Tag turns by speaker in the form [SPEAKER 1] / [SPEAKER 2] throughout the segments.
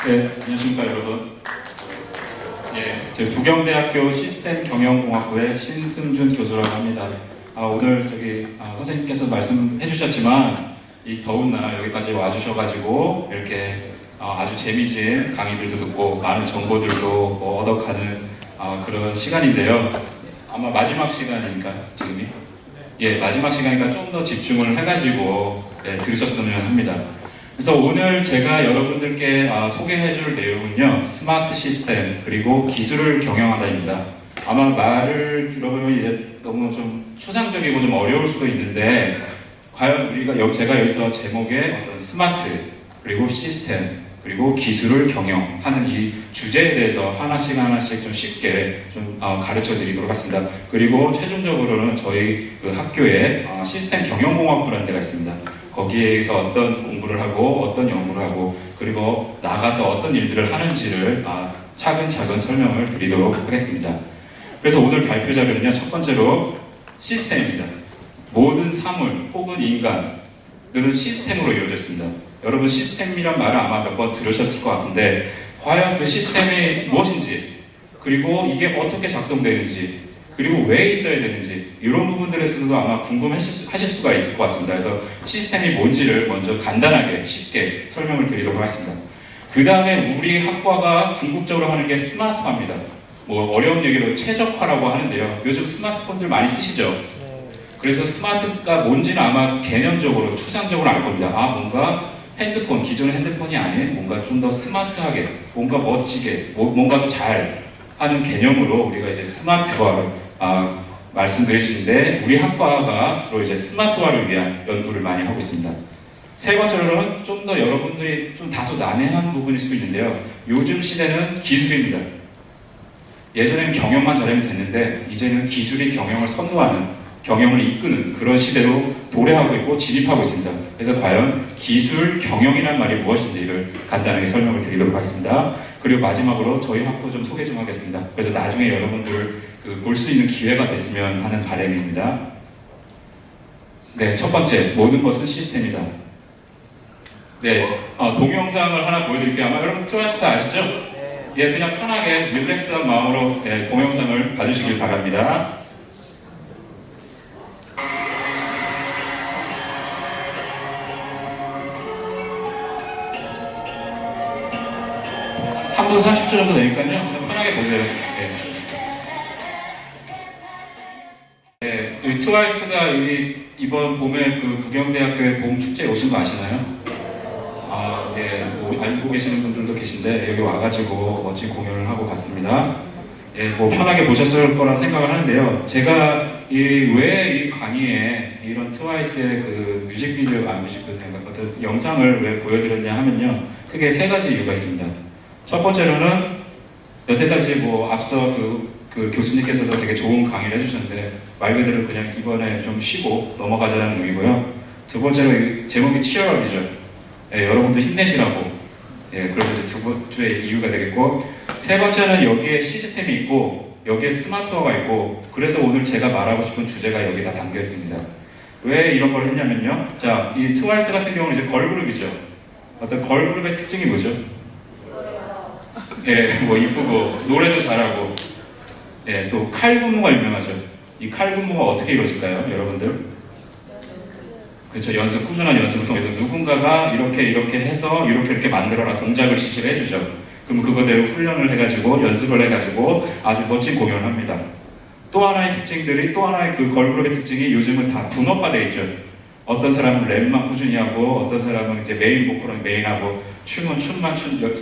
[SPEAKER 1] 네, 안녕하십니까 여러분. 예, 저 부경대학교 시스템경영공학부의 신승준 교수라고 합니다. 오늘 선생님께서 말씀해 주셨지만 이 더운 날 여기까지 와주셔가지고 이렇게 아주 재미진 강의들도 듣고 많은 정보들도 얻어가는 그런 시간인데요. 아마 마지막 시간이니까 지금이 마지막 시간이니까 좀 더 집중을 해가지고 들으셨으면 합니다. 그래서 오늘 제가 여러분들께 소개해줄 내용은요, 스마트 시스템 그리고 기술을 경영하다입니다. 아마 말을 들어보면 이제 너무 좀 추상적이고 좀 어려울 수도 있는데, 과연 제가 여기서 제목에 어떤 스마트 그리고 시스템 그리고 기술을 경영하는 이 주제에 대해서 하나씩 좀 쉽게 좀 가르쳐 드리도록 하겠습니다. 그리고 최종적으로는 저희 그 학교에 시스템 경영공학부라는 데가 있습니다. 거기에서 어떤 공부를 하고 어떤 연구를 하고 그리고 나가서 어떤 일들을 하는지를 차근차근 설명을 드리도록 하겠습니다. 그래서 오늘 발표 자료는요, 첫 번째로 시스템입니다. 모든 사물 혹은 인간들은 시스템으로 이루어져 있습니다. 여러분 시스템이란 말을 아마 몇 번 들으셨을 것 같은데, 과연 그 시스템이 무엇인지, 그리고 이게 어떻게 작동되는지, 그리고 왜 있어야 되는지, 이런 부분들에서도 아마 궁금하실 수가 있을 것 같습니다. 그래서 시스템이 뭔지를 먼저 간단하게 쉽게 설명을 드리도록 하겠습니다. 그 다음에 우리 학과가 궁극적으로 하는 게 스마트화입니다. 어려운 얘기로 최적화라고 하는데요. 요즘 스마트폰들 많이 쓰시죠? 그래서 스마트가 뭔지는 아마 개념적으로, 추상적으로 알 겁니다. 뭔가 핸드폰, 기존의 핸드폰이 아닌 뭔가 좀 더 스마트하게, 뭔가 멋지게, 뭔가 더 잘 하는 개념으로 우리가 이제 스마트화를 말씀드릴 수 있는데, 우리 학과가 주로 이제 스마트화를 위한 연구를 많이 하고 있습니다. 세 번째로는 좀 더 여러분들이 좀 다소 난해한 부분일 수도 있는데요. 요즘 시대는 기술입니다. 예전에는 경영만 잘하면 됐는데, 이제는 기술이 경영을 선도하는, 경영을 이끄는 그런 시대로 도래하고 있고 진입하고 있습니다. 그래서 과연 기술 경영이란 말이 무엇인지를 간단하게 설명을 드리도록 하겠습니다. 그리고 마지막으로 저희 학부 좀 소개 좀 하겠습니다. 그래서 나중에 여러분들 볼 수 있는 기회가 됐으면 하는 바람입니다. 네, 첫 번째, 모든 것은 시스템이다. 네, 동영상을 하나 보여드릴게요. 아마 여러분 트와이스 다 아시죠? 예, 그냥 편하게 릴렉스한 마음으로 동영상을 봐주시길 바랍니다. 3분 30초 정도 되니까요. 그냥 편하게 보세요. 이 트와이스가 이번 봄에 그 부경대학교의 봄 축제에 오신 거 아시나요? 알고 계시는 분들도 계신데 여기 와가지고 멋진 공연을 하고 갔습니다. 편하게 보셨을 거라 생각을 하는데요. 제가 왜 이 강의에 이런 트와이스의 그 뮤직비디오, 어떤 영상을 왜 보여드렸냐 하면요, 크게 세 가지 이유가 있습니다. 첫 번째로는 여태까지 앞서 그 교수님께서도 되게 좋은 강의를 해주셨는데 말 그대로 그냥 이번에 좀 쉬고 넘어가자는 의미고요. 두 번째로 제목이 치열업이죠. 여러분들 힘내시라고. 그래서 이제 두 번째의 이유가 되겠고, 세 번째는 여기에 시스템이 있고 여기에 스마트화가 있고, 그래서 오늘 제가 말하고 싶은 주제가 여기 다 담겨 있습니다. 왜 이런 걸 했냐면요, 자, 이 트와이스 같은 경우는 이제 걸그룹이죠. 어떤 걸그룹의 특징이 뭐죠? 이쁘고 노래도 잘하고, 또 칼군무가 유명하죠. 이 칼군무가 어떻게 이루어질까요, 여러분들? 그렇죠. 꾸준한 연습을 통해서 누군가가 이렇게 해서 이렇게 만들어라 동작을 지시를 해주죠. 그럼 그거대로 훈련을 해가지고 연습을 해가지고 아주 멋진 공연을 합니다. 또 하나의 그 걸그룹의 특징이 요즘은 다 분업화되어 있죠. 어떤 사람은 랩만 꾸준히 하고, 어떤 사람은 이제 메인 보컬은 메인하고, 춤은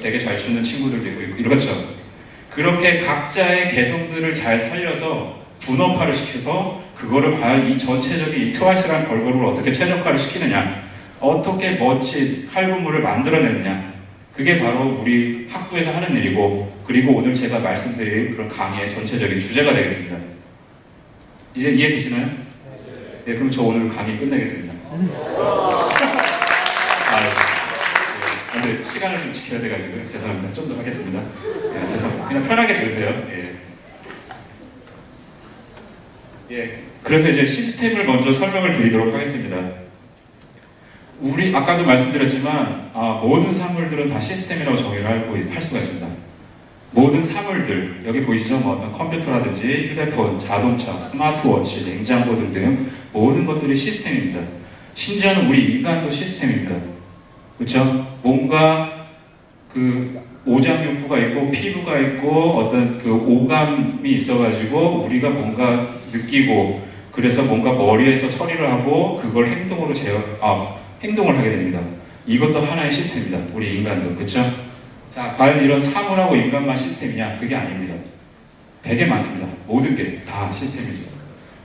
[SPEAKER 1] 되게 잘 추는 친구들도 있고, 이렇죠. 그렇게 각자의 개성들을 잘 살려서 분업화를 시켜서 그거를 과연 이 전체적인 이 트와이스라는 걸그룹을 어떻게 최적화를 시키느냐, 어떻게 멋진 칼군무를 만들어내느냐, 그게 바로 우리 학부에서 하는 일이고, 그리고 오늘 제가 말씀드린 그런 강의의 전체적인 주제가 되겠습니다. 이제 이해되시나요? 네, 그럼 저 오늘 강의 끝내겠습니다. 근데 시간을 좀 지켜야 돼가지고 죄송합니다. 좀 더 하겠습니다. 죄송합니다. 그냥 편하게 들으세요. 그래서 이제 시스템을 먼저 설명을 드리도록 하겠습니다. 우리 아까도 말씀드렸지만 모든 사물들은 다 시스템이라고 정의를 할 수가 있습니다. 모든 사물들, 여기 보이시죠? 뭐 어떤 컴퓨터라든지 휴대폰, 자동차, 스마트워치, 냉장고 등등 모든 것들이 시스템입니다. 심지어는 우리 인간도 시스템입니다. 그렇죠? 뭔가 그 오장육부가 있고 피부가 있고 어떤 그 오감이 있어가지고 우리가 뭔가 느끼고 그래서 뭔가 머리에서 처리를 하고 그걸 행동을 하게 됩니다. 이것도 하나의 시스템입니다. 우리 인간도. 그렇죠? 자, 과연 이런 사물하고 인간만 시스템이냐? 그게 아닙니다. 되게 많습니다. 모든 게 다 시스템이죠.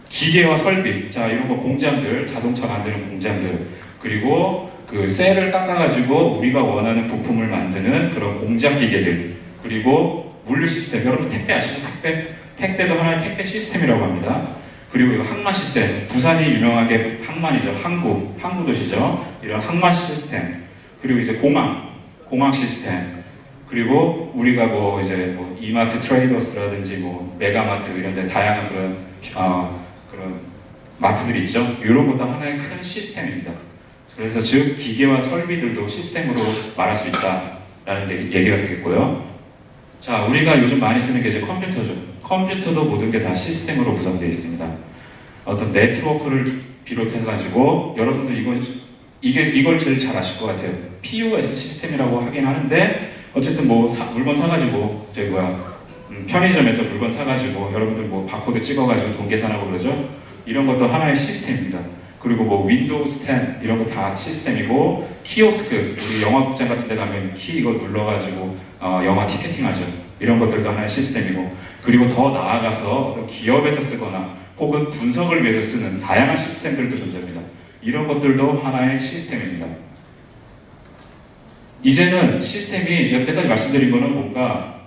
[SPEAKER 1] 기계와 설비, 자 이런 거 공장들, 자동차 만드는 공장들, 그리고 그 셀을 깎아가지고 우리가 원하는 부품을 만드는 그런 공장 기계들, 그리고 물류 시스템. 여러분 택배 아시죠? 택배도 하나의 택배 시스템이라고 합니다. 그리고 이거 항만 시스템. 부산이 유명하게 항만이죠. 항구 도시죠. 이런 항만 시스템. 그리고 이제 공항 시스템. 그리고 우리가 뭐 이제 뭐 이마트 트레이더스라든지 뭐 메가마트 이런 데 다양한 그런 마트들이 있죠. 이런 것도 하나의 큰 시스템입니다. 그래서 즉 기계와 설비들도 시스템으로 말할 수 있다라는 얘기가 되겠고요. 자, 우리가 요즘 많이 쓰는 게 이제 컴퓨터죠. 컴퓨터도 모든 게 다 시스템으로 구성되어 있습니다. 어떤 네트워크를 비롯해가지고 여러분들 이걸 제일 잘 아실 것 같아요. POS 시스템이라고 하긴 하는데 어쨌든 뭐 물건 사가지고 편의점에서 물건 사가지고 여러분들 뭐 바코드 찍어가지고 돈 계산하고 그러죠. 이런 것도 하나의 시스템입니다. 그리고 뭐 윈도우 10 이런 거 다 시스템이고 키오스크 우리 영화 극장 같은 데 가면 키 이거 눌러가지고 영화 티켓팅 하죠. 이런 것들도 하나의 시스템이고 그리고 더 나아가서 어떤 기업에서 쓰거나 혹은 분석을 위해서 쓰는 다양한 시스템들도 존재합니다. 이런 것들도 하나의 시스템입니다. 이제는 시스템이 여태까지 말씀드린 거는 뭔가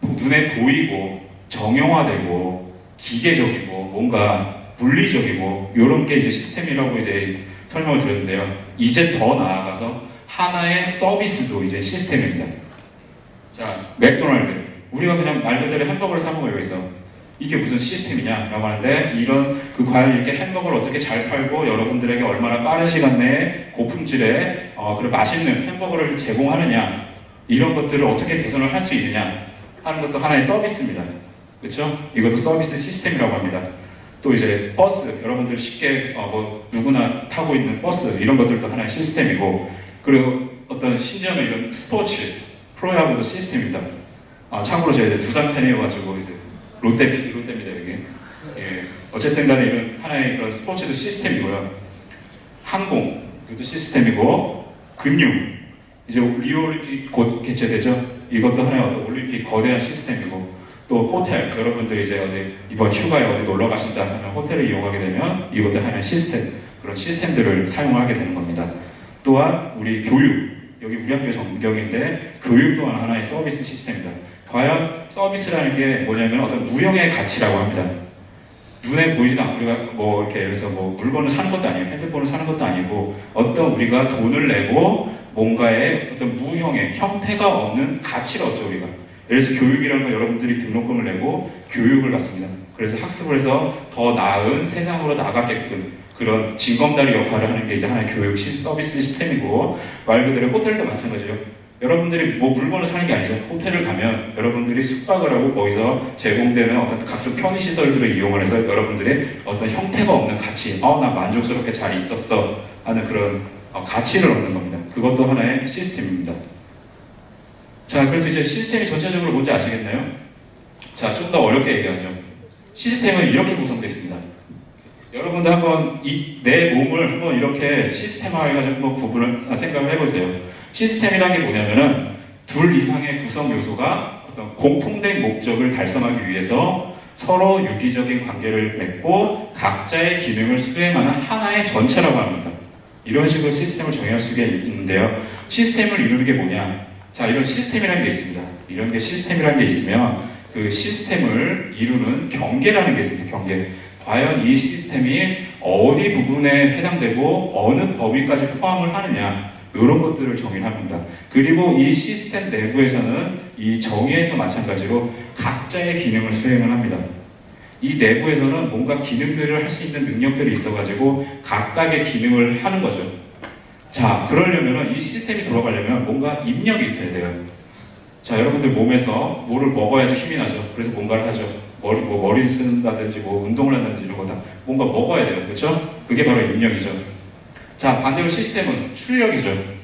[SPEAKER 1] 눈에 보이고 정형화되고 기계적이고 뭔가 물리적이고 이런 게 이제 시스템이라고 이제 설명을 드렸는데요. 이제 더 나아가서 하나의 서비스도 이제 시스템입니다. 자, 맥도날드. 우리가 그냥 말 그대로 햄버거를 사 먹어요, 여기서. 이게 무슨 시스템이냐라고 하는데 과연 이렇게 햄버거를 어떻게 잘 팔고 여러분들에게 얼마나 빠른 시간 내에 고품질의 그리고 맛있는 햄버거를 제공하느냐 이런 것들을 어떻게 개선을 할 수 있느냐 하는 것도 하나의 서비스입니다. 그렇죠? 이것도 서비스 시스템이라고 합니다. 또 이제 버스, 여러분들 쉽게 누구나 타고 있는 버스 이런 것들도 하나의 시스템이고 그리고 어떤 심지어는 이런 스포츠, 프로야구도 시스템입니다. 참고로 제가 이제 두산 팬이어가지고 이제 롯데입니다 여기. 예. 어쨌든 간에 이런 하나의 그런 스포츠도 시스템이고요. 항공, 이것도 시스템이고 근육, 이제 리오올림픽 곧 개최되죠. 이것도 하나의 어떤 올림픽 거대한 시스템이고 또 호텔, 여러분들 이제 이번 휴가에 어디 놀러 가신다 하면 호텔을 이용하게 되면 이것도 하나의 시스템, 그런 시스템들을 사용하게 되는 겁니다. 또한 우리 교육, 여기 우리 학교 전경인데 교육 또한 하나의 서비스 시스템입니다. 과연 서비스라는 게 뭐냐면 어떤 무형의 가치라고 합니다. 눈에 보이지도 않고 우리가 뭐 이렇게 여기서 뭐 물건을 사는 것도 아니에요. 핸드폰을 사는 것도 아니고 어떤 우리가 돈을 내고 뭔가의 어떤 무형의 형태가 없는 가치를 얻죠 우리가. 예를 들어서 교육이라는 거 여러분들이 등록금을 내고 교육을 받습니다. 그래서 학습을 해서 더 나은 세상으로 나가게끔 그런 징검다리 역할을 하는 게 이제 하나의 교육 서비스 시스템이고 말 그대로 호텔도 마찬가지예요. 여러분들이 뭐 물건을 사는 게 아니죠. 호텔을 가면 여러분들이 숙박을 하고 거기서 제공되는 어떤 각종 편의시설들을 이용을 해서 여러분들의 어떤 형태가 없는 가치, 나 만족스럽게 잘 있었어 하는 그런 가치를 얻는 겁니다. 그것도 하나의 시스템입니다. 자, 그래서 이제 시스템이 전체적으로 뭔지 아시겠나요? 자, 좀 더 어렵게 얘기하죠. 시스템은 이렇게 구성되어 있습니다. 여러분들 한번 내 몸을 한번 이렇게 시스템화해가지고 한번 생각을 해보세요. 시스템이라는 게 뭐냐면은 둘 이상의 구성 요소가 어떤 공통된 목적을 달성하기 위해서 서로 유기적인 관계를 맺고 각자의 기능을 수행하는 하나의 전체라고 합니다. 이런 식으로 시스템을 정의할 수가 있는데요. 시스템을 이루는 게 뭐냐? 자, 이런 시스템이라는 게 있습니다. 이런 게 시스템이라는 게 있으면 그 시스템을 이루는 경계라는 게 있습니다. 경계. 과연 이 시스템이 어디 부분에 해당되고 어느 범위까지 포함을 하느냐 이런 것들을 정의를 합니다. 그리고 이 시스템 내부에서는 이 정의에서 마찬가지로 각자의 기능을 수행을 합니다. 이 내부에서는 뭔가 기능들을 할 수 있는 능력들이 있어가지고 각각의 기능을 하는 거죠. 자, 그러려면 이 시스템이 돌아가려면 뭔가 입력이 있어야 돼요. 자, 여러분들 몸에서 뭐를 먹어야지 힘이 나죠. 그래서 뭔가를 하죠. 머리 쓴다든지, 운동을 한다든지 이런 거 다 뭔가 먹어야 돼요. 그렇죠? 그게 바로 입력이죠. 자, 반대로 시스템은 출력이죠.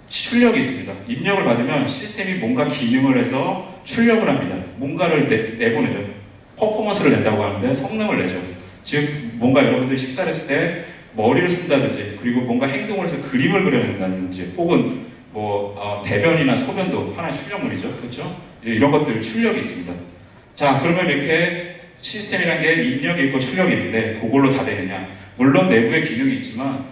[SPEAKER 1] 출력이 있습니다. 입력을 받으면 시스템이 뭔가 기능을 해서 출력을 합니다. 뭔가를 내보내죠. 퍼포먼스를 낸다고 하는데 성능을 내죠. 즉, 뭔가 여러분들이 식사를 했을 때 머리를 쓴다든지, 그리고 뭔가 행동을 해서 그림을 그려낸다든지, 혹은 대변이나 소변도 하나의 출력물이죠. 그렇죠? 이제 이런 것들 출력이 있습니다. 자, 그러면 이렇게 시스템이라는 게 입력이 있고 출력이 있는데 그걸로 다 되느냐? 물론 내부의 기능이 있지만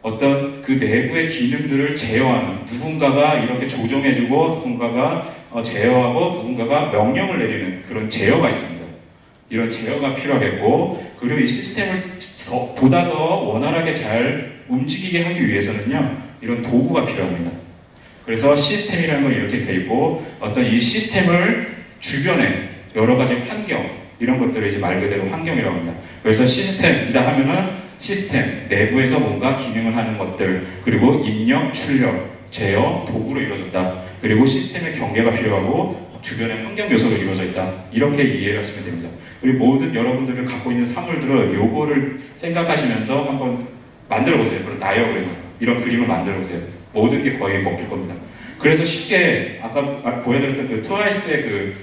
[SPEAKER 1] 어떤 그 내부의 기능들을 제어하는 누군가가 이렇게 조정해주고 누군가가 제어하고 누군가가 명령을 내리는 그런 제어가 있습니다. 이런 제어가 필요하겠고, 그리고 이 시스템을 보다 더 원활하게 잘 움직이게 하기 위해서는요, 이런 도구가 필요합니다. 그래서 시스템이라는 건 이렇게 돼 있고, 어떤 이 시스템을 주변에 여러 가지 환경, 이런 것들을 이제 말 그대로 환경이라고 합니다. 그래서 시스템이다 하면은 시스템 내부에서 뭔가 기능을 하는 것들, 그리고 입력, 출력, 제어, 도구로 이루어졌다. 그리고 시스템의 경계가 필요하고 주변의 환경 요소로 이루어져 있다. 이렇게 이해를 하시면 됩니다. 그리고 모든 여러분들을 갖고 있는 사물들을 요거를 생각하시면서 한번 만들어 보세요. 그런 다이어그램을, 이런 그림을 만들어 보세요. 모든 게 거의 먹힐 겁니다. 그래서 쉽게 아까 보여드렸던 그 트와이스의 그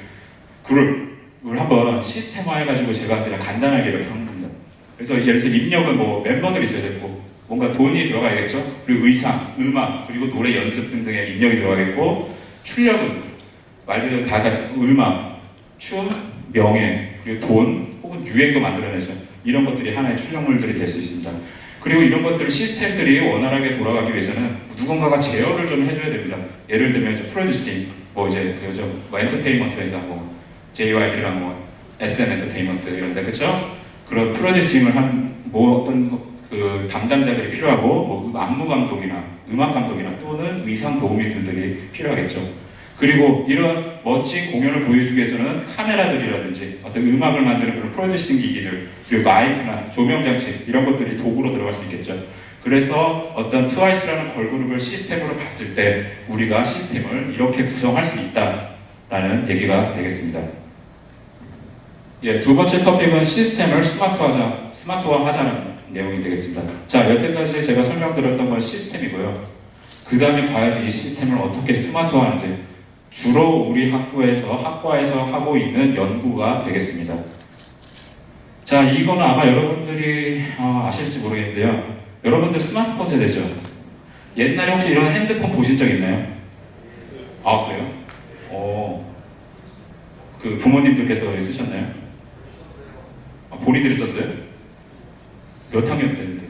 [SPEAKER 1] 그룹을 한번 시스템화 해가지고 제가 그냥 간단하게 이렇게 한 겁니다. 그래서 예를 들어서 입력은 뭐멤버들이 있어야 되고, 뭔가 돈이 들어가야겠죠. 그리고 의상, 음악, 그리고 노래 연습 등등의 입력이 들어가겠고, 출력은 말 그대로 다 음악, 춤, 명예, 그리고 돈, 혹은 유행도 만들어내죠. 이런 것들이 하나의 출력물들이 될 수 있습니다. 그리고 이런 것들 시스템들이 원활하게 돌아가기 위해서는 누군가가 제어를 좀 해줘야 됩니다. 예를 들면 이제 프로듀싱, 엔터테인먼트에서 JYP랑 SM 엔터테인먼트 이런데, 그쵸? 그런 프로듀싱을 한 어떤 그 담당자들이 필요하고, 안무 감독이나 음악 감독이나 또는 의상 도우미들이 필요하겠죠. 그리고 이런 멋진 공연을 보여주기 위해서는 카메라들이라든지 어떤 음악을 만드는 그런 프로듀싱 기기들, 그리고 마이크나 조명장치 이런 것들이 도구로 들어갈 수 있겠죠. 그래서 어떤 트와이스라는 걸그룹을 시스템으로 봤을 때 우리가 시스템을 이렇게 구성할 수 있다라는 얘기가 되겠습니다. 예, 두 번째 토픽은 시스템을 스마트화하자는 내용이 되겠습니다. 자, 여태까지 제가 설명드렸던 건 시스템이고요. 그 다음에 과연 이 시스템을 어떻게 스마트화하는지 주로 우리 학과에서 하고 있는 연구가 되겠습니다. 자, 이거는 아마 여러분들이 아실지 모르겠는데요. 여러분들 스마트폰 세대죠? 옛날에 혹시 이런 핸드폰 보신 적 있나요? 아, 그래요? 그 부모님들께서 쓰셨나요? 본인들이 썼어요? 몇 학년 때인데?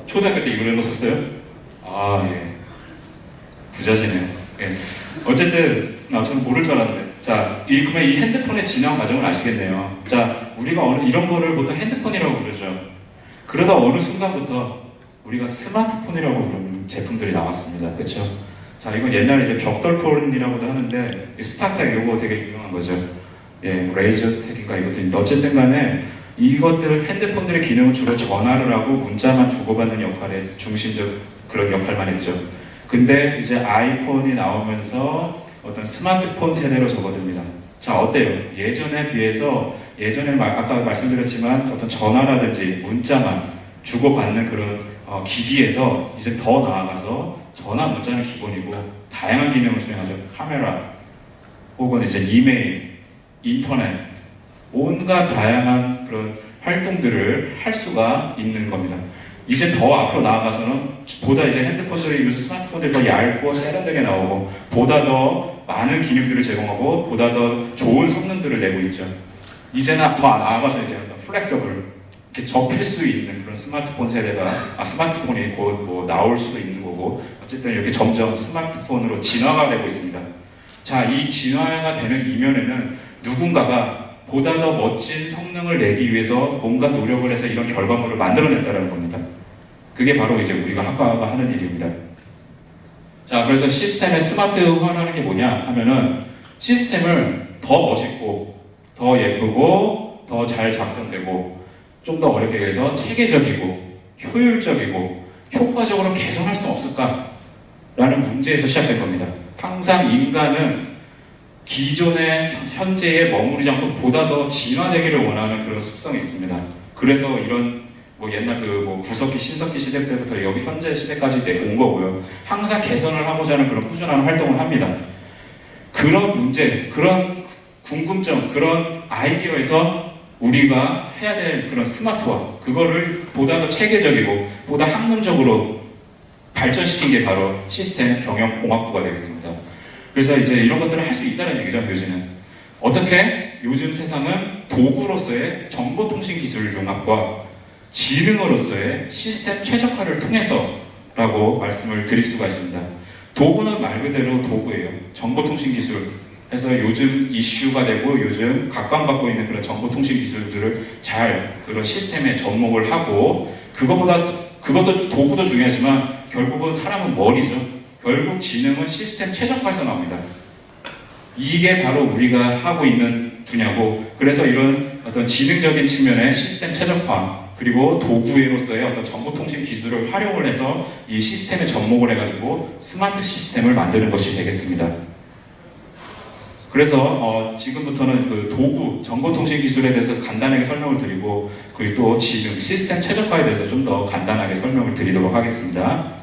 [SPEAKER 1] 초등학교 때 이런 거 썼어요? 아, 예. 부자시네요. 예. 어쨌든, 저는 모를 줄 알았는데. 자, 그러면 이 핸드폰의 진화 과정을 아시겠네요. 자, 우리가 이런 거를 보통 핸드폰이라고 부르죠. 그러다 어느 순간부터 우리가 스마트폰이라고 부르는 제품들이 나왔습니다. 그쵸? 자, 이건 옛날에 이제 벽돌폰이라고도 하는데, 스타텍 이거 되게 유명한 거죠. 예, 레이저텍인가 이것도 있는데, 어쨌든 간에 이것들 핸드폰들의 기능은 주로 전화를 하고 문자만 주고받는 역할에 중심적 그런 역할만 했죠. 근데 이제 아이폰이 나오면서 어떤 스마트폰 세대로 접어듭니다. 자, 어때요? 예전에 비해서 아까 말씀드렸지만 어떤 전화라든지 문자만 주고받는 그런 기기에서 이제 더 나아가서 전화 문자는 기본이고 다양한 기능을 수행하죠. 카메라 혹은 이제 이메일, 인터넷, 온갖 다양한 그런 활동들을 할 수가 있는 겁니다. 이제 더 앞으로 나아가서는 보다 이제 핸드폰들이 요즘 스마트폰들이 더 얇고 세련되게 나오고 보다 더 많은 기능들을 제공하고 보다 더 좋은 성능들을 내고 있죠. 이제는 더 나아가서 이제 플렉서블, 이렇게 접힐 수 있는 그런 스마트폰 세대가 스마트폰이 곧 나올 수도 있는 거고, 어쨌든 이렇게 점점 스마트폰으로 진화가 되고 있습니다. 자, 이 진화가 되는 이면에는 누군가가 보다 더 멋진 성능을 내기 위해서 뭔가 노력을 해서 이런 결과물을 만들어낸다는 겁니다. 그게 바로 이제 우리가 학과가 하는 일입니다. 자, 그래서 시스템의 스마트화라는 게 뭐냐 하면은 시스템을 더 멋있고 더 예쁘고 더 잘 작동되고 좀 더 어렵게 해서 체계적이고 효율적이고 효과적으로 개선할 수 없을까라는 문제에서 시작된 겁니다. 항상 인간은 기존의 현재에 머무르지 않고 보다 더 진화되기를 원하는 그런 습성이 있습니다. 그래서 이런 옛날 구석기, 신석기 시대 때부터 여기 현재 시대까지 온 거고요. 항상 개선을 하고자 하는 그런 꾸준한 활동을 합니다. 그런 문제, 그런 궁금점, 그런 아이디어에서 우리가 해야 될 그런 스마트화, 그거를 보다 더 체계적이고 보다 학문적으로 발전시킨 게 바로 시스템 경영공학부가 되겠습니다. 그래서 이제 이런 것들을 할 수 있다는 얘기죠, 요즘은. 어떻게? 요즘 세상은 도구로서의 정보통신기술융합과 지능으로서의 시스템 최적화를 통해서라고 말씀을 드릴 수가 있습니다. 도구는 말 그대로 도구예요. 정보통신기술 해서 요즘 이슈가 되고 요즘 각광받고 있는 그런 정보통신기술들을 잘 그런 시스템에 접목을 하고 그것도 도구도 중요하지만 결국은 사람은 머리죠. 결국 지능은 시스템 최적화에서 나옵니다. 이게 바로 우리가 하고 있는 분야고, 그래서 이런 어떤 지능적인 측면의 시스템 최적화 그리고 도구로서의 어떤 정보통신 기술을 활용을 해서 이 시스템에 접목을 해가지고 스마트 시스템을 만드는 것이 되겠습니다. 그래서 지금부터는 그 도구, 정보통신 기술에 대해서 간단하게 설명을 드리고, 그리고 또 지능, 시스템 최적화에 대해서 좀 더 간단하게 설명을 드리도록 하겠습니다.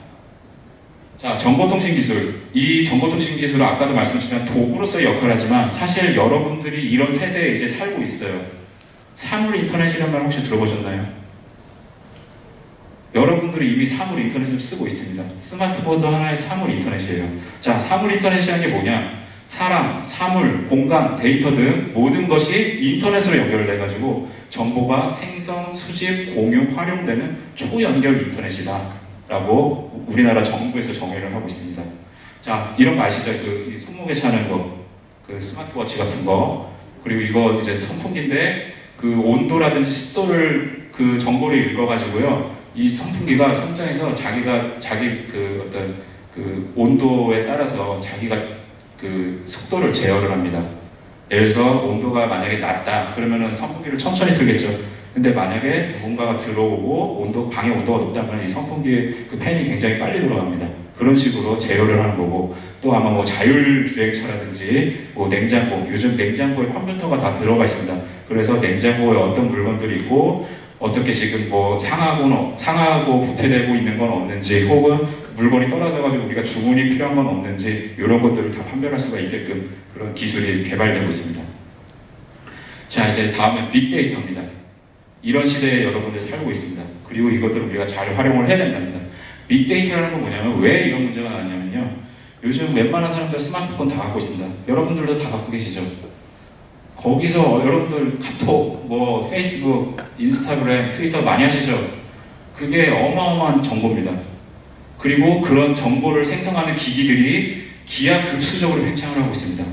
[SPEAKER 1] 자, 정보통신 기술. 이 정보통신 기술은 아까도 말씀드렸지만 도구로서의 역할을 하지만 사실 여러분들이 이런 세대에 이제 살고 있어요. 사물 인터넷이라는 말 혹시 들어보셨나요? 여러분들이 이미 사물 인터넷을 쓰고 있습니다. 스마트폰도 하나의 사물 인터넷이에요. 자, 사물 인터넷이라는 게 뭐냐? 사람, 사물, 공간, 데이터 등 모든 것이 인터넷으로 연결돼가지고 정보가 생성, 수집, 공유, 활용되는 초연결 인터넷이다 라고 우리나라 정부에서 정의를 하고 있습니다. 자, 이런 거 아시죠? 그 손목에 차는 거, 그 스마트워치 같은 거, 그리고 이거 이제 선풍기인데 그 온도라든지 습도를 그 정보를 읽어가지고요, 이 선풍기가 현장에서 자기 그 어떤 그 온도에 따라서 자기가 그 습도를 제어를 합니다. 예를 들어서 온도가 만약에 낮다 그러면은 선풍기를 천천히 틀겠죠. 근데 만약에 누군가가 들어오고 방의 온도가 높다면 이 선풍기 그 팬이 굉장히 빨리 돌아갑니다. 그런 식으로 제어를 하는 거고, 또 아마 자율주행차라든지 냉장고, 요즘 냉장고에 컴퓨터가 다 들어가 있습니다. 그래서 냉장고에 어떤 물건들이 있고 어떻게 지금 상하고 부패되고 있는 건 없는지, 혹은 물건이 떨어져가지고 우리가 주문이 필요한 건 없는지, 이런 것들을 다 판별할 수가 있게끔 그런 기술이 개발되고 있습니다. 자, 이제 다음은 빅데이터입니다. 이런 시대에 여러분들이 살고 있습니다. 그리고 이것들을 우리가 잘 활용을 해야 된답니다. 빅데이터라는 건 뭐냐면, 왜 이런 문제가 나왔냐면요, 요즘 웬만한 사람들 스마트폰 다 갖고 있습니다. 여러분들도 다 갖고 계시죠? 거기서 여러분들 카톡, 페이스북, 인스타그램, 트위터 많이 하시죠? 그게 어마어마한 정보입니다. 그리고 그런 정보를 생성하는 기기들이 기하급수적으로 팽창을 하고 있습니다.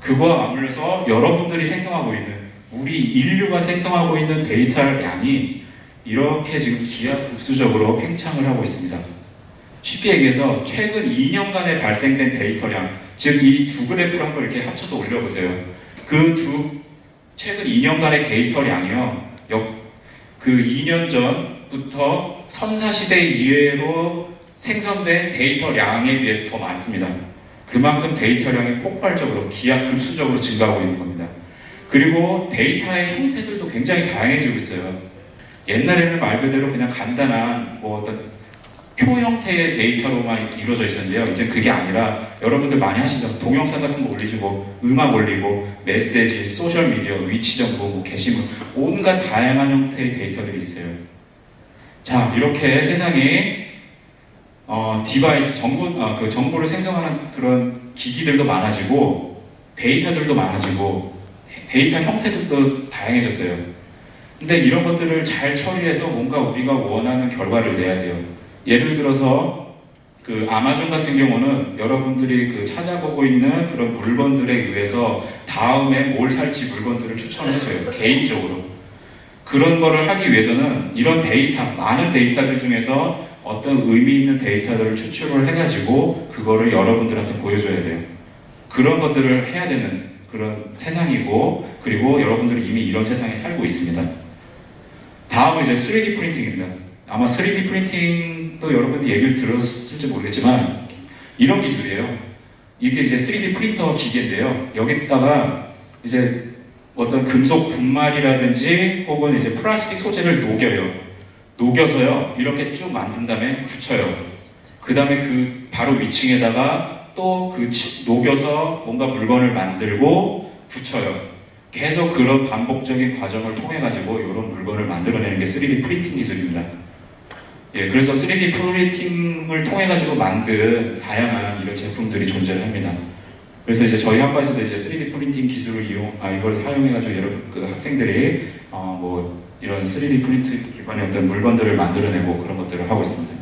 [SPEAKER 1] 그거와 맞물려서 여러분들이 생성하고 있는, 우리 인류가 생성하고 있는 데이터 양이 이렇게 지금 기하급수적으로 팽창을 하고 있습니다. 쉽게 얘기해서 최근 2년간에 발생된 데이터량, 즉 이 두 그래프를 한번 이렇게 합쳐서 올려보세요. 최근 2년간의 데이터량이요, 그 2년 전부터 선사시대 이외로 생성된 데이터량에 비해서 더 많습니다. 그만큼 데이터량이 폭발적으로 기하급수적으로 증가하고 있는 겁니다. 그리고 데이터의 형태들도 굉장히 다양해지고 있어요. 옛날에는 말 그대로 그냥 간단한 어떤 표 형태의 데이터로만 이루어져 있었는데요. 이제 그게 아니라 여러분들 많이 하시죠. 동영상 같은 거 올리시고, 음악 올리고, 메시지, 소셜미디어, 위치 정보, 게시물, 온갖 다양한 형태의 데이터들이 있어요. 자, 이렇게 세상에 디바이스, 정보를 생성하는 그런 기기들도 많아지고, 데이터들도 많아지고, 데이터 형태들도 다양해졌어요. 근데 이런 것들을 잘 처리해서 뭔가 우리가 원하는 결과를 내야 돼요. 예를 들어서 그 아마존 같은 경우는 여러분들이 찾아보고 있는 그런 물건들에 의해서 다음에 뭘 살지 물건들을 추천해줘요. 개인적으로. 그런 거를 하기 위해서는 이런 많은 데이터들 중에서 어떤 의미 있는 데이터들을 추출을 해가지고 그거를 여러분들한테 보여줘야 돼요. 그런 것들을 해야 되는 그런 세상이고, 그리고 여러분들이 이미 이런 세상에 살고 있습니다. 다음은 이제 3D 프린팅입니다. 아마 3D 프린팅도 여러분들이 얘기를 들었을지 모르겠지만 이런 기술이에요. 이게 이제 3D 프린터 기계인데요. 여기다가 이제 어떤 금속 분말이라든지 혹은 이제 플라스틱 소재를 녹여요. 녹여서요. 이렇게 쭉 만든 다음에 굳혀요. 그 다음에 그 바로 위층에다가 또 그 녹여서 뭔가 물건을 만들고 붙여요. 계속 그런 반복적인 과정을 통해 가지고 이런 물건을 만들어내는 게 3D 프린팅 기술입니다. 예, 그래서 3D 프린팅을 통해 가지고 만든 다양한 이런 제품들이 존재합니다. 그래서 이제 저희 학과에서도 이제 3D 프린팅 기술을 이걸 사용해 가지고 여러분 그 학생들이 뭐 이런 3D 프린트 기반의 어떤 물건들을 만들어내고 그런 것들을 하고 있습니다.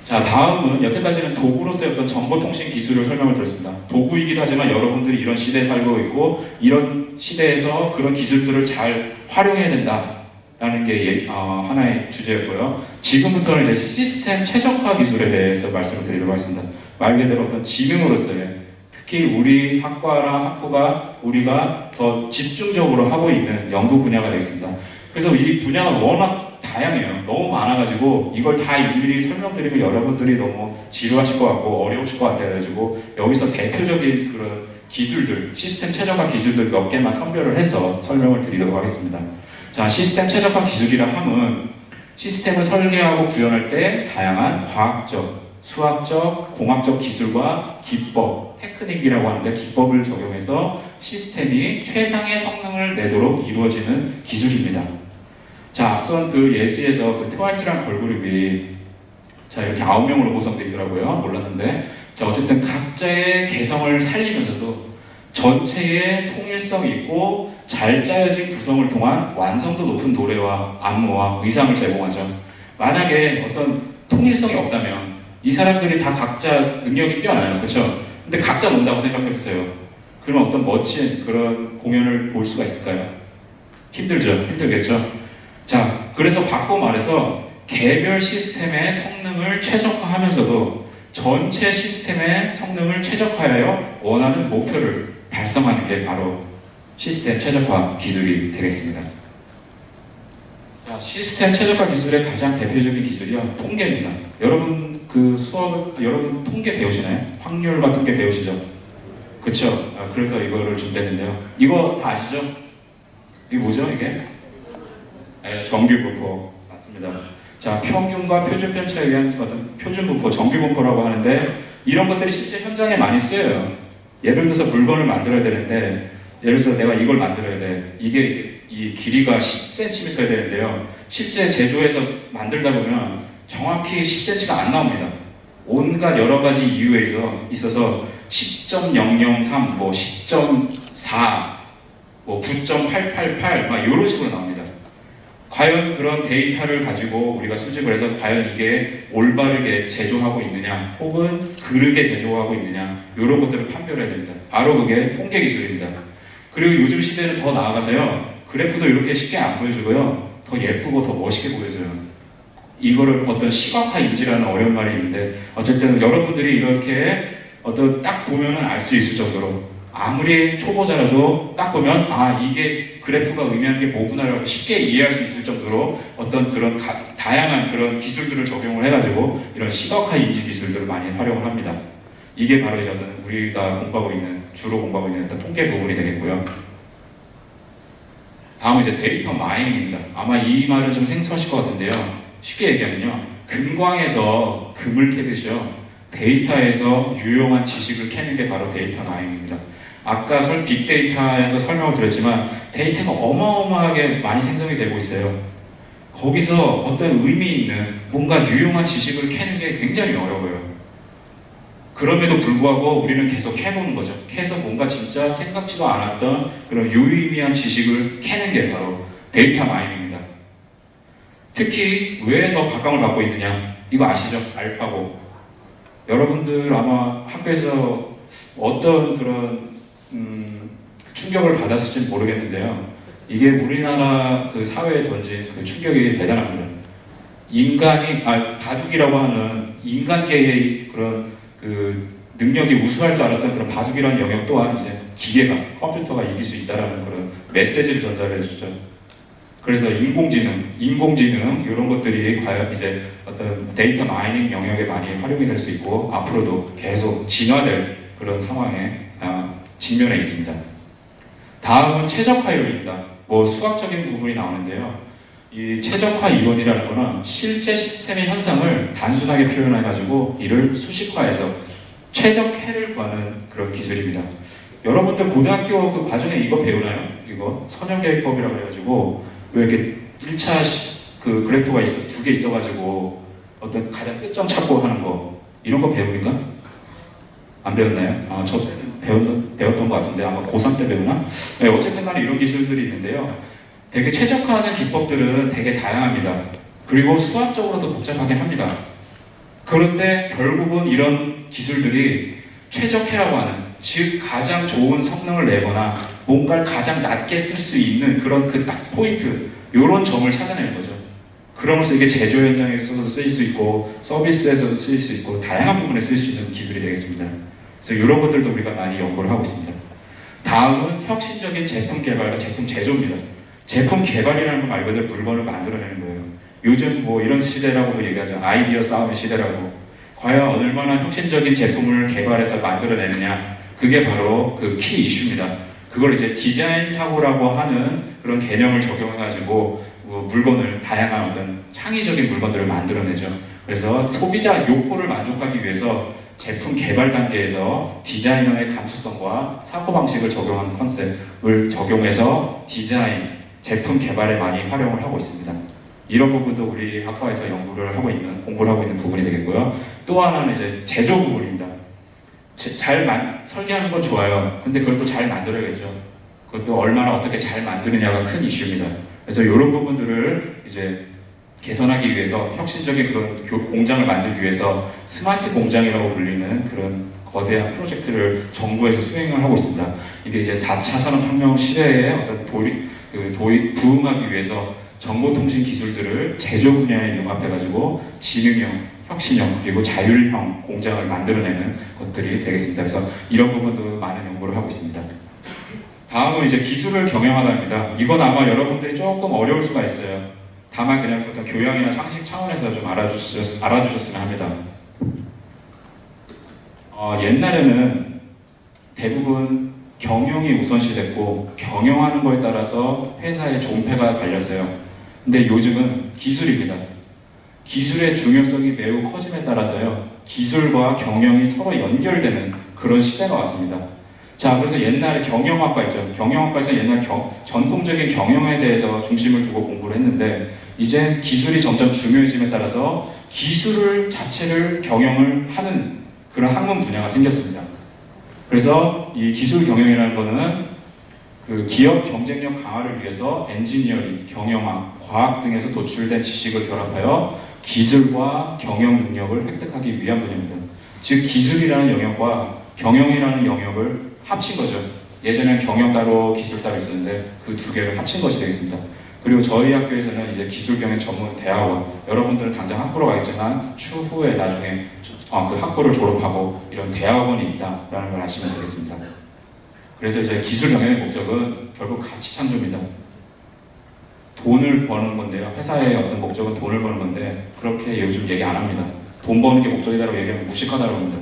[SPEAKER 1] 자, 다음은 여태까지는 도구로서의 어떤 정보통신 기술을 설명을 드렸습니다. 도구이기도 하지만 여러분들이 이런 시대에 살고 있고 이런 시대에서 그런 기술들을 잘 활용해야 된다라는 게 하나의 주제였고요. 지금부터는 이제 시스템 최적화 기술에 대해서 말씀을 드리도록 하겠습니다. 말 그대로 어떤 지능으로서의 특히 우리 학과나 학부가 우리가 더 집중적으로 하고 있는 연구 분야가 되겠습니다. 그래서 이 분야가 워낙 다양해요. 너무 많아가지고 이걸 다 일일이 설명드리면 여러분들이 너무 지루하실 것 같고 어려우실 것 같아가지고 여기서 대표적인 그런 기술들, 시스템 최적화 기술들 몇 개만 선별을 해서 설명을 드리도록 하겠습니다. 자, 시스템 최적화 기술이라 함은 시스템을 설계하고 구현할 때 다양한 과학적, 수학적, 공학적 기술과 기법, 테크닉이라고 하는데 기법을 적용해서 시스템이 최상의 성능을 내도록 이루어지는 기술입니다. 자, 앞선 그 예시에서 그 트와이스라는 걸그룹이 자 이렇게 9명으로 구성되어 있더라고요. 몰랐는데 자 어쨌든 각자의 개성을 살리면서도 전체의 통일성이 있고 잘 짜여진 구성을 통한 완성도 높은 노래와 안무와 의상을 제공하죠. 만약에 어떤 통일성이 없다면 이 사람들이 다 각자 능력이 뛰어나요. 그렇죠? 근데 각자 논다고 생각해보세요. 그러면 어떤 멋진 그런 공연을 볼 수가 있을까요? 힘들죠. 힘들겠죠. 자, 그래서 바꿔 말해서 개별 시스템의 성능을 최적화하면서도 전체 시스템의 성능을 최적화하여 원하는 목표를 달성하는 게 바로 시스템 최적화 기술이 되겠습니다. 자, 시스템 최적화 기술의 가장 대표적인 기술이요, 통계입니다. 여러분 여러분 통계 배우시나요? 확률과 통계 배우시죠? 그쵸? 그래서 이거를 준비했는데요. 이거 다 아시죠? 이게 뭐죠, 이게? 네, 정규분포 맞습니다. 자, 평균과 표준 편차에 의한 어떤 표준분포, 정규분포라고 하는데 이런 것들이 실제 현장에 많이 쓰여요. 예를 들어서 물건을 만들어야 되는데 예를 들어서 내가 이걸 만들어야 돼. 이게 이 길이가 10cm여야 되는데요. 실제 제조해서 만들다 보면 정확히 10cm가 안 나옵니다. 온갖 여러 가지 이유에 있어서 10.003, 뭐 10.4, 뭐 9.888 막 이런 식으로 나옵니다. 과연 그런 데이터를 가지고 우리가 수집을 해서 과연 이게 올바르게 제조하고 있느냐 혹은 그르게 제조하고 있느냐 이런 것들을 판별해야 됩니다. 바로 그게 통계 기술입니다. 그리고 요즘 시대는 더 나아가서요. 그래프도 이렇게 쉽게 안 보여주고요. 더 예쁘고 더 멋있게 보여줘요. 이거를 어떤 시각화 인지라는 어려운 말이 있는데 어쨌든 여러분들이 이렇게 어떤 딱 보면은 알 수 있을 정도로 아무리 초보자라도 딱 보면 이게 그래프가 의미하는 게 뭐구나라고 쉽게 이해할 수 있을 정도로 어떤 그런 다양한 그런 기술들을 적용을 해가지고 이런 시각화 인지 기술들을 많이 활용을 합니다. 이게 바로 이제 어떤 우리가 주로 공부하고 있는 어떤 통계 부분이 되겠고요. 다음은 이제 데이터 마이닝입니다. 아마 이 말은 좀 생소하실 것 같은데요. 쉽게 얘기하면요. 금광에서 금을 캐듯이요. 데이터에서 유용한 지식을 캐는 게 바로 데이터 마이닝입니다. 아까 빅데이터에서 설명을 드렸지만 데이터가 어마어마하게 많이 생성이 되고 있어요. 거기서 어떤 의미 있는 뭔가 유용한 지식을 캐는 게 굉장히 어려워요. 그럼에도 불구하고 우리는 계속 해보는 거죠. 캐서 뭔가 진짜 생각지도 않았던 그런 유의미한 지식을 캐는 게 바로 데이터 마이닝입니다. 특히 왜 더 각광을 받고 있느냐? 이거 아시죠? 알파고. 여러분들 아마 학교에서 어떤 그런 충격을 받았을지는 모르겠는데요. 이게 우리나라 그 사회에 던진 그 충격이 대단합니다. 바둑이라고 하는 인간계의 그런 그 능력이 우수할 줄 알았던 그런 바둑이라는 영역 또한 이제 컴퓨터가 이길 수 있다라는 그런 메시지를 전달해 주죠. 그래서 인공지능 이런 것들이 과연 이제 어떤 데이터 마이닝 영역에 많이 활용이 될 수 있고 앞으로도 계속 진화될 그런 상황에 직면해 있습니다. 다음은 최적화 이론입니다. 뭐 수학적인 부분이 나오는데요. 이 최적화 이론이라는 거는 실제 시스템의 현상을 단순하게 표현해가지고 이를 수식화해서 최적해를 구하는 그런 기술입니다. 여러분들 고등학교 그 과정에 이거 배우나요? 이거 선형계획법이라고 해가지고 왜 이렇게 1차 그 그래프가 두 개 있어가지고 어떤 가장 끝점 찾고 하는 거 이런 거 배웁니까? 안 배웠나요? 저 때는 배웠던 것 같은데 아마 고3 때 배우나? 네, 어쨌든 간에 이런 기술들이 있는데요. 되게 최적화하는 기법들은 되게 다양합니다. 그리고 수학적으로도 복잡하긴 합니다. 그런데 결국은 이런 기술들이 최적해라고 하는, 즉 가장 좋은 성능을 내거나 뭔가를 가장 낮게 쓸 수 있는 그런 그 딱 포인트, 이런 점을 찾아내는 거죠. 그러면서 이게 제조 현장에서도 쓰일 수 있고 서비스에서도 쓰일 수 있고 다양한 부분에 쓰일 수 있는 기술이 되겠습니다. 그래서 이런 것들도 우리가 많이 연구를 하고 있습니다. 다음은 혁신적인 제품 개발과 제품 제조입니다. 제품 개발이라는 건 말 그대로 물건을 만들어내는 거예요. 요즘 뭐 이런 시대라고도 얘기하죠. 아이디어 싸움의 시대라고. 과연 얼마나 혁신적인 제품을 개발해서 만들어내느냐, 그게 바로 그 키 이슈입니다. 그걸 이제 디자인 사고라고 하는 그런 개념을 적용해가지고 물건을, 다양한 어떤 창의적인 물건들을 만들어내죠. 그래서 소비자 욕구를 만족하기 위해서 제품 개발 단계에서 디자이너의 감수성과 사고방식을 적용하는 컨셉을 적용해서 디자인, 제품 개발에 많이 활용을 하고 있습니다. 이런 부분도 우리 학과에서 공부를 하고 있는 부분이 되겠고요. 또 하나는 이제 제조 부분입니다. 설계하는 건 좋아요. 근데 그걸 또 잘 만들어야겠죠. 그것도 얼마나 어떻게 잘 만드느냐가 큰 이슈입니다. 그래서 이런 부분들을 이제 개선하기 위해서 혁신적인 그런 공장을 만들기 위해서 스마트 공장이라고 불리는 그런 거대한 프로젝트를 정부에서 수행을 하고 있습니다. 이게 이제 4차 산업혁명 시대에 어떤 부응하기 위해서 정보통신 기술들을 제조 분야에 융합해가지고 지능형, 혁신형, 그리고 자율형 공장을 만들어내는 것들이 되겠습니다. 그래서 이런 부분도 많은 연구를 하고 있습니다. 다음은 이제 기술을 경영하다입니다. 이건 아마 여러분들이 조금 어려울 수가 있어요. 다만 그냥 어떤 교양이나 상식 차원에서 좀 알아주셨으면 합니다. 옛날에는 대부분 경영이 우선시됐고 경영하는 거에 따라서 회사의 존폐가 갈렸어요. 근데 요즘은 기술입니다. 기술의 중요성이 매우 커짐에 따라서요, 기술과 경영이 서로 연결되는 그런 시대가 왔습니다. 자, 그래서 옛날에 경영학과 있죠. 경영학과에서 옛날 전통적인 경영에 대해서 중심을 두고 공부를 했는데 이제 기술이 점점 중요해짐에 따라서 기술을 자체를 경영을 하는 그런 학문 분야가 생겼습니다. 그래서 이 기술 경영이라는 거는 그 기업 경쟁력 강화를 위해서 엔지니어링, 경영학, 과학 등에서 도출된 지식을 결합하여 기술과 경영 능력을 획득하기 위한 분야입니다. 즉 기술이라는 영역과 경영이라는 영역을 합친 거죠. 예전에는 경영 따로 기술 따로 있었는데 그 두 개를 합친 것이 되겠습니다. 그리고 저희 학교에서는 이제 기술경영 전문 대학원, 여러분들은 당장 학부로 가겠지만 추후에 나중에 그 학부를 졸업하고 이런 대학원이 있다라는 걸 아시면 되겠습니다. 그래서 이제 기술 경영의 목적은 결국 가치 창조입니다. 돈을 버는 건데요. 회사의 어떤 목적은 돈을 버는 건데 그렇게 요즘 얘기 안 합니다. 돈 버는 게 목적이라고 얘기하면 무식하다고 합니다.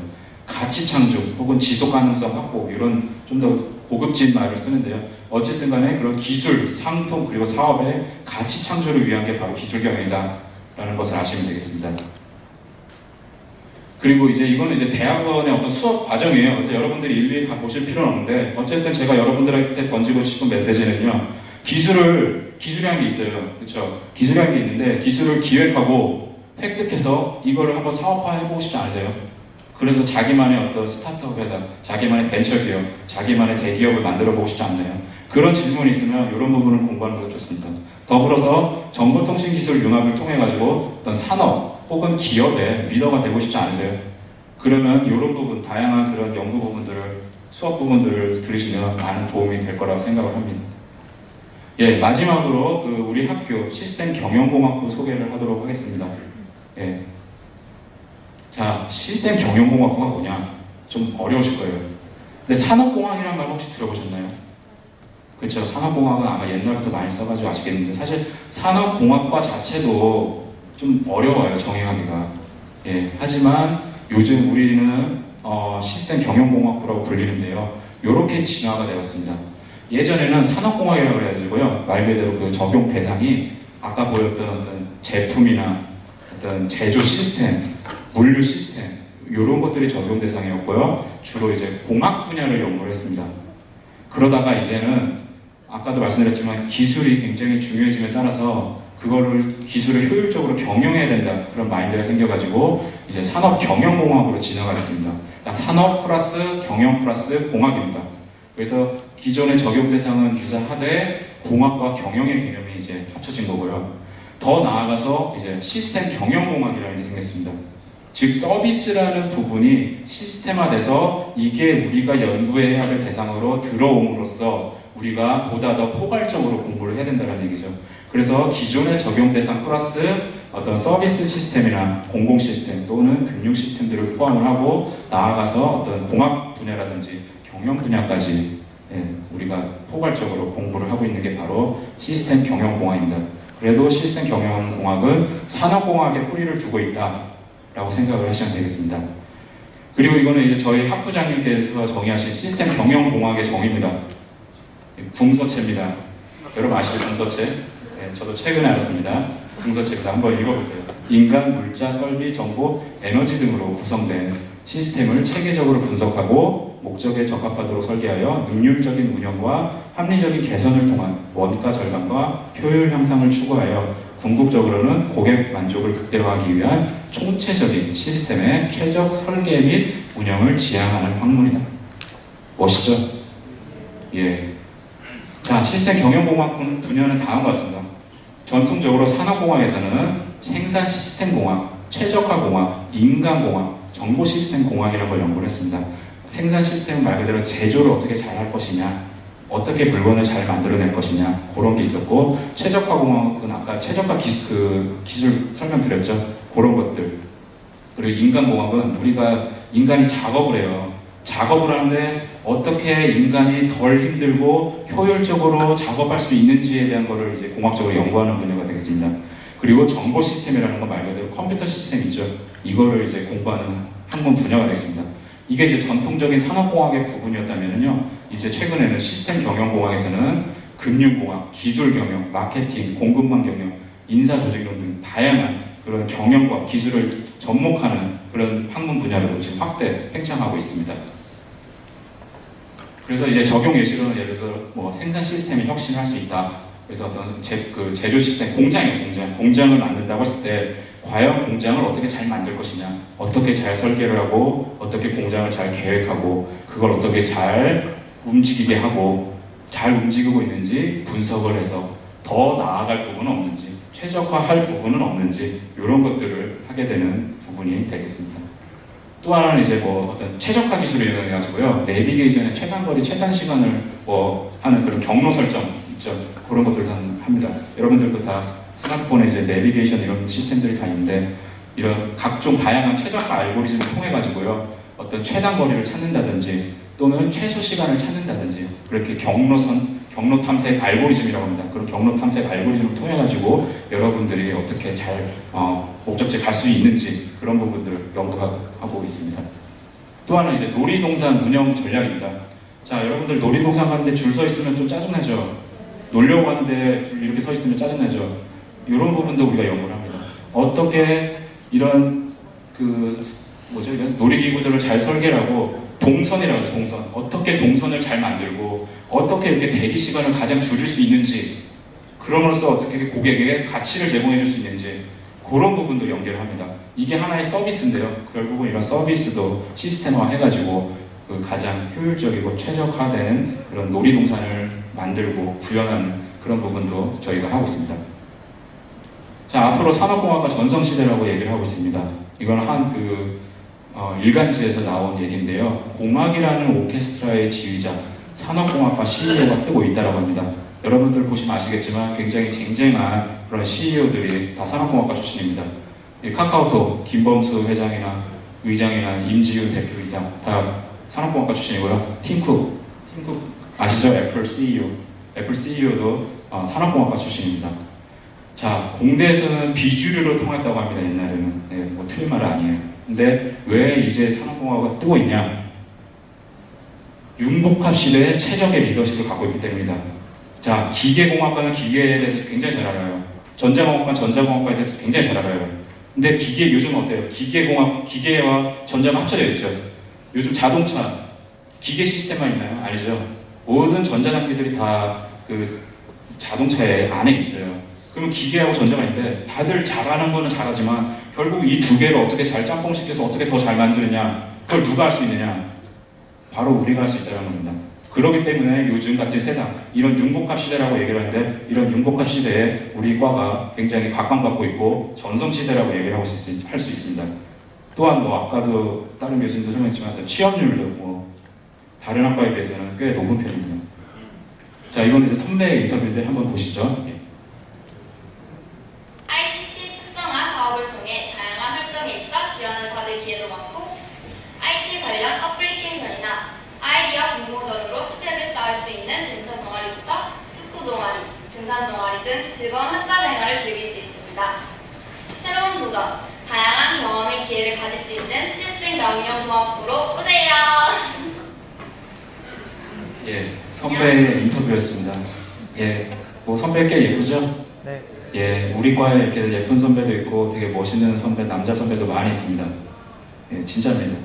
[SPEAKER 1] 가치 창조 혹은 지속 가능성 확보, 이런 좀 더 고급진 말을 쓰는데요. 어쨌든 간에 그런 기술, 상품 그리고 사업의 가치 창조를 위한 게 바로 기술 경영이다 라는 것을 아시면 되겠습니다. 그리고 이제 이거는 이제 대학원의 어떤 수업 과정이에요. 그래서 여러분들이 일일이 다 보실 필요는 없는데 어쨌든 제가 여러분들한테 던지고 싶은 메시지는요, 기술이라는 게 있어요. 그렇죠? 기술이라는 게 있는데 기술을 기획하고 획득해서 이거를 한번 사업화해보고 싶지 않으세요? 그래서 자기만의 어떤 스타트업 회사, 자기만의 벤처 기업, 자기만의 대기업을 만들어보고 싶지 않나요? 그런 질문이 있으면 이런 부분을 공부하는 것도 좋습니다. 더불어서 정보통신기술 융합을 통해가지고 어떤 산업 혹은 기업의 리더가 되고 싶지 않으세요? 그러면 이런 부분, 다양한 그런 연구 부분들을, 수업 부분들을 들으시면 많은 도움이 될 거라고 생각을 합니다. 예, 마지막으로 우리 학교 시스템 경영공학부 소개를 하도록 하겠습니다. 예. 자, 시스템 경영공학부가 뭐냐? 좀 어려우실 거예요. 근데 산업공학이라는 말 혹시 들어보셨나요? 그렇죠. 산업공학은 아마 옛날부터 많이 써가지고 아시겠는데 사실 산업공학과 자체도 좀 어려워요. 정의하기가. 예, 하지만 요즘 우리는 시스템 경영공학부라고 불리는데요. 이렇게 진화가 되었습니다. 예전에는 산업공학이라고 그래가지고요. 말 그대로 그 적용 대상이 아까 보였던 어떤 제품이나 어떤 제조 시스템, 물류 시스템 이런 것들이 적용 대상이었고요. 주로 이제 공학 분야를 연구를 했습니다. 그러다가 이제는 아까도 말씀드렸지만 기술이 굉장히 중요해짐에 따라서 그거를 기술을 효율적으로 경영해야 된다 그런 마인드가 생겨가지고 이제 산업 경영공학으로 진화가 됐습니다. 그러니까 산업 플러스 경영 플러스 공학입니다. 그래서 기존의 적용 대상은 유사하되 공학과 경영의 개념이 이제 합쳐진 거고요. 더 나아가서 이제 시스템 경영공학이라는 게 생겼습니다. 즉 서비스라는 부분이 시스템화돼서 이게 우리가 연구해야 할 대상으로 들어옴으로써 우리가 보다 더 포괄적으로 공부를 해야 된다는 얘기죠. 그래서 기존의 적용 대상 플러스 어떤 서비스 시스템이나 공공 시스템 또는 금융 시스템들을 포함을 하고 나아가서 어떤 공학 분야라든지 경영 분야까지 우리가 포괄적으로 공부를 하고 있는 게 바로 시스템 경영공학입니다. 그래도 시스템 경영공학은 산업공학에 뿌리를 두고 있다라고 생각을 하시면 되겠습니다. 그리고 이거는 이제 저희 학부장님께서 정의하신 시스템 경영공학의 정의입니다. 궁서체입니다. 여러분 아시죠? 궁서체? 네, 저도 최근에 알았습니다. 궁서체입니다. 한번 읽어보세요. 인간, 물자, 설비, 정보, 에너지 등으로 구성된 시스템을 체계적으로 분석하고 목적에 적합하도록 설계하여 능률적인 운영과 합리적인 개선을 통한 원가 절감과 효율 향상을 추구하여 궁극적으로는 고객 만족을 극대화하기 위한 총체적인 시스템의 최적 설계 및 운영을 지향하는 학문이다. 멋있죠? 예. 자, 시스템 경영공학 분야는 다음과 같습니다. 전통적으로 산업공학에서는 생산 시스템 공학, 최적화 공학, 인간 공학, 정보 시스템 공학이라는 걸 연구를 했습니다. 생산 시스템은 말 그대로 제조를 어떻게 잘 할 것이냐, 어떻게 물건을 잘 만들어낼 것이냐 그런 게 있었고, 최적화 공학은 아까 최적화 기술 설명드렸죠. 그런 것들. 그리고 인간 공학은 우리가 인간이 작업을 해요. 작업을 하는데 어떻게 인간이 덜 힘들고 효율적으로 작업할 수 있는지에 대한 거를 이제 공학적으로 연구하는 분야가 되겠습니다. 그리고 정보 시스템이라는 건 말 그대로 컴퓨터 시스템이죠. 이거를 이제 공부하는 학문 분야가 되겠습니다. 이게 이제 전통적인 산업공학의 부분이었다면요, 이제 최근에는 시스템 경영공학에서는 금융공학, 기술경영, 마케팅, 공급망 경영, 인사조직론 등 다양한 그런 경영과 기술을 접목하는 그런 학문 분야로도 지금 확대, 팽창하고 있습니다. 그래서 이제 적용 예시로는 예를 들어서 뭐 생산 시스템이 혁신할 수 있다. 그래서 어떤 제조 시스템, 공장을 만든다고 했을 때 과연 공장을 어떻게 잘 만들 것이냐, 어떻게 잘 설계를 하고, 어떻게 공장을 잘 계획하고, 그걸 어떻게 잘 움직이게 하고, 잘 움직이고 있는지 분석을 해서 더 나아갈 부분은 없는지, 최적화할 부분은 없는지, 이런 것들을 하게 되는 부분이 되겠습니다. 또 하나는 이제 뭐 어떤 최적화 기술을 이용해가지고요, 내비게이션의 최단거리, 최단시간을 뭐 하는 그런 경로 설정 있죠. 그런 것들도 합니다. 여러분들도 다 스마트폰에 이제 내비게이션 이런 시스템들이 다 있는데, 이런 각종 다양한 최적화 알고리즘을 통해 가지고요, 어떤 최단 거리를 찾는다든지 또는 최소 시간을 찾는다든지, 그렇게 경로 탐색 알고리즘이라고 합니다. 그런 경로 탐색 알고리즘을 통해 가지고 여러분들이 어떻게 잘 목적지에 갈 수 있는지 그런 부분들을 연구하고 있습니다. 또 하나는 이제 놀이동산 운영 전략입니다. 자, 여러분들 놀이동산 가는데 줄 서 있으면 좀 짜증나죠? 놀려고 하는데 줄 이렇게 서 있으면 짜증나죠? 이런 부분도 우리가 연구를 합니다. 어떻게 이런 이런 놀이기구들을 잘 설계를 하고, 동선이라고 하죠, 동선. 어떻게 동선을 잘 만들고, 어떻게 이렇게 대기 시간을 가장 줄일 수 있는지, 그럼으로써 어떻게 고객에게 가치를 제공해 줄 수 있는지, 그런 부분도 연계를 합니다. 이게 하나의 서비스인데요. 결국은 이런 서비스도 시스템화 해가지고 그 가장 효율적이고 최적화된 그런 놀이동산을 만들고 구현하는 그런 부분도 저희가 하고 있습니다. 자, 앞으로 산업공학과 전성시대라고 얘기를 하고 있습니다. 이건 일간지에서 나온 얘기인데요. 공학이라는 오케스트라의 지휘자, 산업공학과 CEO가 뜨고 있다고 합니다. 여러분들 보시면 아시겠지만 굉장히 쟁쟁한 그런 CEO들이 다 산업공학과 출신입니다. 카카오톡 김범수 회장이나 의장이나 임지훈 대표이사 다 산업공학과 출신이고요. 팀쿡 아시죠? 애플 CEO. 애플 CEO도 산업공학과 출신입니다. 자, 공대에서는 비주류로 통했다고 합니다. 옛날에는. 네, 뭐 틀린 말은 아니에요. 근데 왜 이제 산업공학과가 뜨고 있냐? 융복합 시대의 최적의 리더십을 갖고 있기 때문이다. 자, 기계공학과는 기계에 대해서 굉장히 잘 알아요. 전자공학과는 전자공학과에 대해서 굉장히 잘 알아요. 근데 기계 요즘 어때요? 기계와 전자가 합쳐져 있죠. 요즘 자동차, 기계 시스템만 있나요? 아니죠. 모든 전자장비들이 다 그 자동차에 안에 있어요. 그러면 기계하고 전자가 있는데 다들 잘하는 거는 잘하지만 결국 이 두 개를 어떻게 잘 짬뽕시켜서 어떻게 더 잘 만드느냐, 그걸 누가 할 수 있느냐? 바로 우리가 할 수 있다는 겁니다. 그렇기 때문에 요즘 같은 세상, 이런 융복합 시대라고 얘기를 하는데, 이런 융복합 시대에 우리 과가 굉장히 각광받고 있고 전성시대라고 얘기를 할 수 있습니다. 또한 뭐 아까도 다른 교수님도 설명했지만 취업률도 뭐 다른 학과에 비해서는 꽤 높은 편입니다. 자, 이건 이제 선배의 인터뷰인데 한번 보시죠.
[SPEAKER 2] ICT 특성화 사업을 통해 다양한 활동에 있어 지원을 받을 기회도 많고, IT 관련 어플리케이션이나 아이디어 공모전으로 스펙을 쌓을 수 있는 벤처 동아리부터 축구 동아리, 등산 동아리 등 즐거운 학과 생활을 즐길 수 있습니다. 새로운 도전, 다양한 경험의 기회를 가질 수 있는 시스템 경영공학부로 오세요.
[SPEAKER 1] 예, 선배의 인터뷰였습니다. 예, 뭐 선배 꽤 예쁘죠?
[SPEAKER 3] 네.
[SPEAKER 1] 예, 우리 과에 이렇게 예쁜 선배도 있고 되게 멋있는 선배, 남자 선배도 많이 있습니다. 예, 진짜입니다.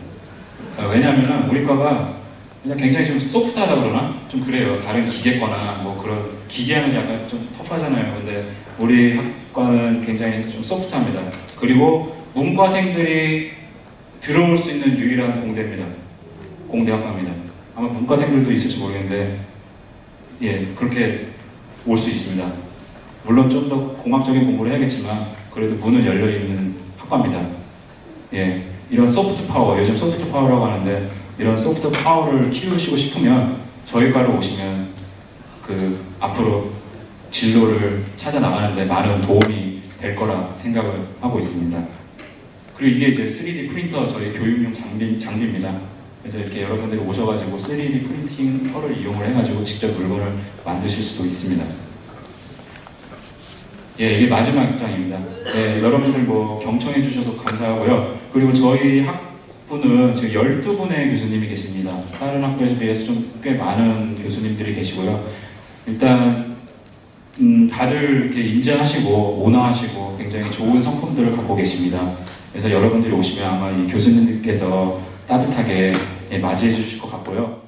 [SPEAKER 1] 왜냐하면 우리 과가 그냥 굉장히 좀 소프트하다 그러나? 좀 그래요. 다른 기계과나 뭐 그런 기계하면 약간 좀 터프하잖아요. 근데 우리 학과는 굉장히 좀 소프트합니다. 그리고 문과생들이 들어올 수 있는 유일한 공대입니다. 공대 학과입니다. 아마 문과생들도 있을지 모르겠는데 예, 그렇게 올 수 있습니다. 물론 좀 더 공학적인 공부를 해야겠지만 그래도 문은 열려있는 학과입니다. 예, 이런 소프트 파워, 요즘 소프트 파워라고 하는데 이런 소프트 파워를 키우시고 싶으면 저희 과로 오시면 그 앞으로 진로를 찾아 나가는데 많은 도움이 될 거라 생각을 하고 있습니다. 그리고 이게 이제 3D 프린터 저희 교육용 장비입니다. 그래서 이렇게 여러분들이 오셔가지고 3D 프린팅터를 이용을 해가지고 직접 물건을 만드실 수도 있습니다. 예, 이게 마지막 장입니다. 예, 여러분들 뭐 경청해 주셔서 감사하고요. 그리고 저희 학부는 지금 12분의 교수님이 계십니다. 다른 학교에 비해서 좀 꽤 많은 교수님들이 계시고요. 일단 다들 이렇게 인정하시고 온화하시고 굉장히 좋은 성품들을 갖고 계십니다. 그래서 여러분들이 오시면 아마 이 교수님들께서 따뜻하게 맞이해 주실 것 같고요.